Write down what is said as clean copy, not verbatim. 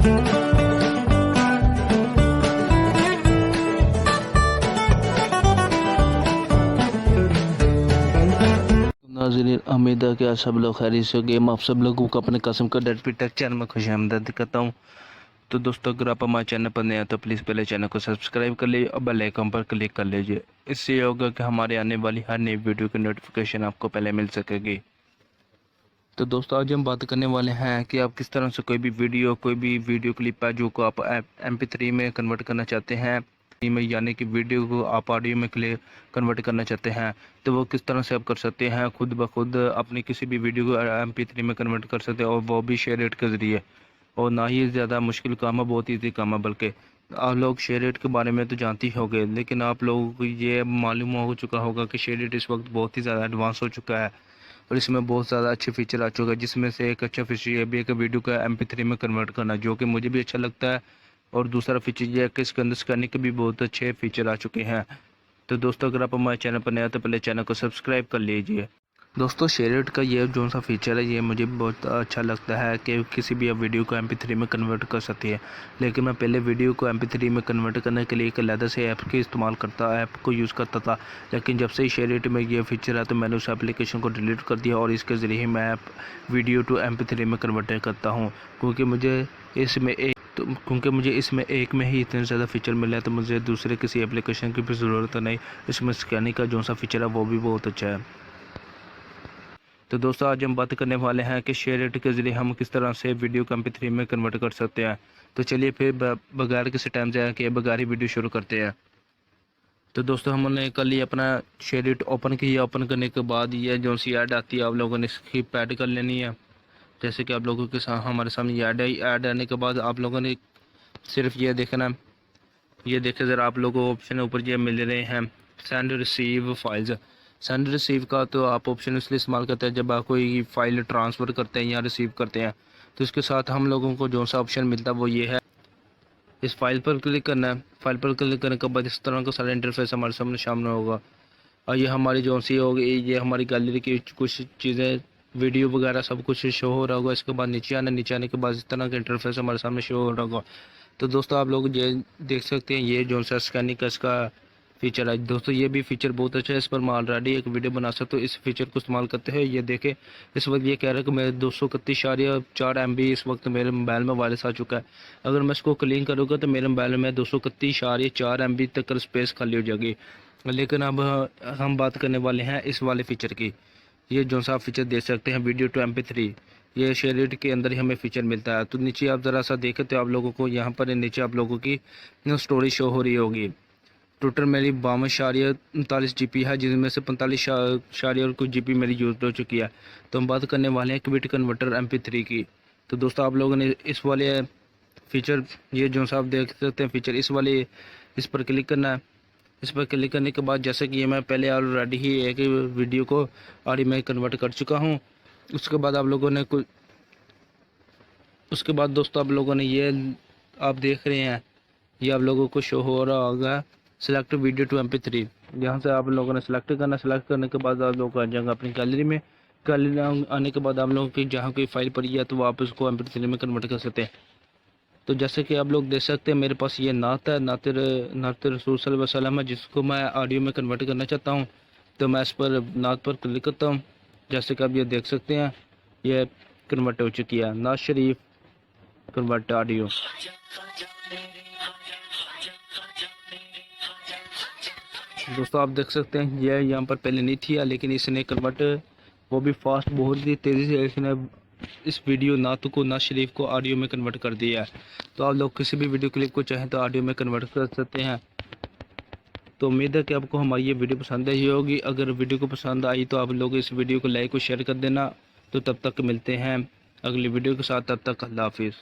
नाज़रीन, उम्मीद है कि आप सब लोग खैरियत से होंगे। मैं आप सब लोगों को अपने कसम का डेड टेक चैनल में खुशामदीद करता हूँ। तो दोस्तों, अगर आप हमारे चैनल पर नए हैं तो प्लीज़ पहले चैनल को सब्सक्राइब कर लीजिए और बेल आइकन पर क्लिक कर लीजिए। इससे ये होगा कि हमारे आने वाली हर नई वीडियो की नोटिफिकेशन आपको पहले मिल सकेगी। तो दोस्तों, आज हम बात करने वाले हैं कि आप किस तरह से कोई भी वीडियो क्लिप है जो को आप MP3 में कन्वर्ट करना चाहते हैं, यानी कि वीडियो को आप ऑडियो में कन्वर्ट करना चाहते हैं, तो वो किस तरह से आप कर सकते हैं। खुद ब खुद अपनी किसी भी वीडियो को MP3 में कन्वर्ट कर सकते हैं, और वो भी शेयर के ज़रिए। और ना ही ज़्यादा मुश्किल काम है, बहुत ईजी काम है। बल्कि आप लोग शेयर के बारे में तो जानते ही होंगे, लेकिन आप लोगों को ये मालूम हो चुका होगा कि शेयर इस वक्त बहुत ही ज़्यादा एडवांस हो चुका है और इसमें बहुत ज़्यादा अच्छे फीचर आ चुका है, जिसमें से एक अच्छा फीचर ये भी है कि वीडियो का MP3 में कन्वर्ट करना, जो कि मुझे भी अच्छा लगता है। और दूसरा फीचर ये है कि इसके अंदर स्कैनिंग के भी बहुत अच्छे फीचर आ चुके हैं। तो दोस्तों, अगर आप हमारे चैनल पर नए हैं तो पहले चैनल को सब्सक्राइब कर लीजिए। दोस्तों, शेयर का ये जो सा फीचर है ये मुझे बहुत अच्छा लगता है कि किसी भी वीडियो को MP3 में कन्वर्ट कर सकती है। लेकिन मैं पहले वीडियो को MP3 में कन्वर्ट करने के लिए एक अलग से ऐप ऐप को यूज़ करता था। लेकिन जब से ही शेयर में ये फीचर है तो मैंने उस एप्लीकेशन को डिलीट कर दिया और इसके ज़रिए मैं वीडियो टू MP3 में कन्वर्ट करता हूँ, क्योंकि मुझे इसमें एक में ही इतने ज़्यादा फीचर मिले हैं, तो मुझे दूसरे किसी एप्लीकेशन की भी ज़रूरत नहीं। इसमें स्कैनिंग का जो सा फीचर है वो भी बहुत अच्छा है। तो दोस्तों, आज हम बात करने वाले हैं कि शेयर के ज़रिए हम किस तरह से वीडियो को MP3 में कन्वर्ट कर सकते हैं। तो चलिए फिर बगैर किसी टाइम जाए कि बगैर ही वीडियो शुरू करते हैं। तो दोस्तों, हमने कल ही अपना शेयर ओपन किया। ओपन करने के बाद ये जो सी ऐड आती है, आप लोगों ने इसकी ऐड कर लेनी है। जैसे कि आप लोगों के साथ हमारे सामने ये ऐड आने के बाद आप लोगों ने सिर्फ ये देखना, ये देखे ज़रा, आप लोगों को ऑप्शन ऊपर ये मिल रहे हैं send receive files. Send receive का तो आप ऑप्शन इसलिए इस्तेमाल करते हैं जब आप कोई फ़ाइल ट्रांसफ़र करते हैं या रिसीव करते हैं, तो इसके साथ हम लोगों को जो सा ऑप्शन मिलता है वो ये है, इस फाइल पर क्लिक करना है। फाइल पर क्लिक करने के बाद इस तरह का सारा इंटरफेस हमारे सामने होगा। और ये हमारी जो सी होगी, ये हमारी गैलरी की कुछ चीज़ें, वीडियो वगैरह सब कुछ शो हो रहा होगा। इसके बाद नीचे आने के बाद इस तरह का इंटरफेस हमारे सामने शो हो रहा होगा। तो दोस्तों, आप लोग ये देख सकते हैं, ये जो सा स्कैनिंग का इसका फीचर है। दोस्तों, ये भी फीचर बहुत अच्छा है। इस पर मैं ऑलरेडी एक वीडियो बना सकता हूँ इस फीचर को इस्तेमाल करते हैं। ये देखें, इस वक्त ये कह रहा है कि मेरे 231.4 MB इस वक्त मेरे मोबाइल में वायरस आ चुका है। अगर मैं इसको क्लीन करूँगा तो मेरे मोबाइल में 231.4 MB तक स्पेस खाली हो जाएगी। लेकिन अब हम बात करने वाले हैं इस वाले फीचर की। ये जो सा फीचर देख सकते हैं, वीडियो टू MP3, ये शेयर के अंदर ही हमें फीचर मिलता है। तो नीचे आप ज़रा सा देखें तो आप लोगों को यहाँ पर नीचे आप लोगों की स्टोरी शो हो रही होगी। टोटल मेरी 52.39 GB है, जिसमें से 45 और कुछ GB मेरी यूज़ हो चुकी है। तो हम बात करने वाले हैं क्विक कन्वर्टर MP3 की। तो दोस्तों, आप लोगों ने इस वाले फीचर, ये जो सा आप देख सकते हैं फीचर, इस पर क्लिक करना है। इस पर क्लिक करने के बाद, जैसे कि ये मैं पहले ऑलरेडी ही एक वीडियो को ऑडियो में कन्वर्ट कर चुका हूँ। उसके बाद दोस्तों, आप लोगों ने ये आप देख रहे हैं, ये आप लोगों को शो हो रहा होगा सेलेक्ट वीडियो टू MP3। यहाँ से आप लोगों ने सेलेक्ट करने के बाद आप लोग आ जाएंगे अपनी गैलरी में। गैलरी आने के बाद आप लोगों की जहाँ कोई फाइल पड़ी है तो आप उसको MP3 में कन्वर्ट कर सकते हैं। तो जैसे कि आप लोग देख सकते हैं, मेरे पास ये नात रसूल सल्लल्लाहु अलैहि वसल्लम है, जिसको मैं ऑडियो में कन्वर्ट करना चाहता हूँ। तो मैं इस पर नात पर क्लिक करता हूँ। जैसे कि आप ये देख सकते हैं, ये कन्वर्ट हो चुकी है, नात शरीफ कन्वर्ट ऑडियो। दोस्तों, आप देख सकते हैं, ये यहाँ पर पहले नहीं थी, लेकिन इसने कन्वर्ट, वो भी फास्ट, बहुत ही तेज़ी से इसने इस वीडियो नात शरीफ को ऑडियो में कन्वर्ट कर दिया है। तो आप लोग किसी भी वीडियो क्लिप को चाहें तो ऑडियो में कन्वर्ट कर सकते हैं। तो उम्मीद है कि आपको हमारी ये वीडियो पसंद आई होगी। अगर वीडियो को पसंद आई तो आप लोग इस वीडियो को लाइक और शेयर कर देना। तो तब तक मिलते हैं अगली वीडियो के साथ, तब तक अल्लाह हाफिज़।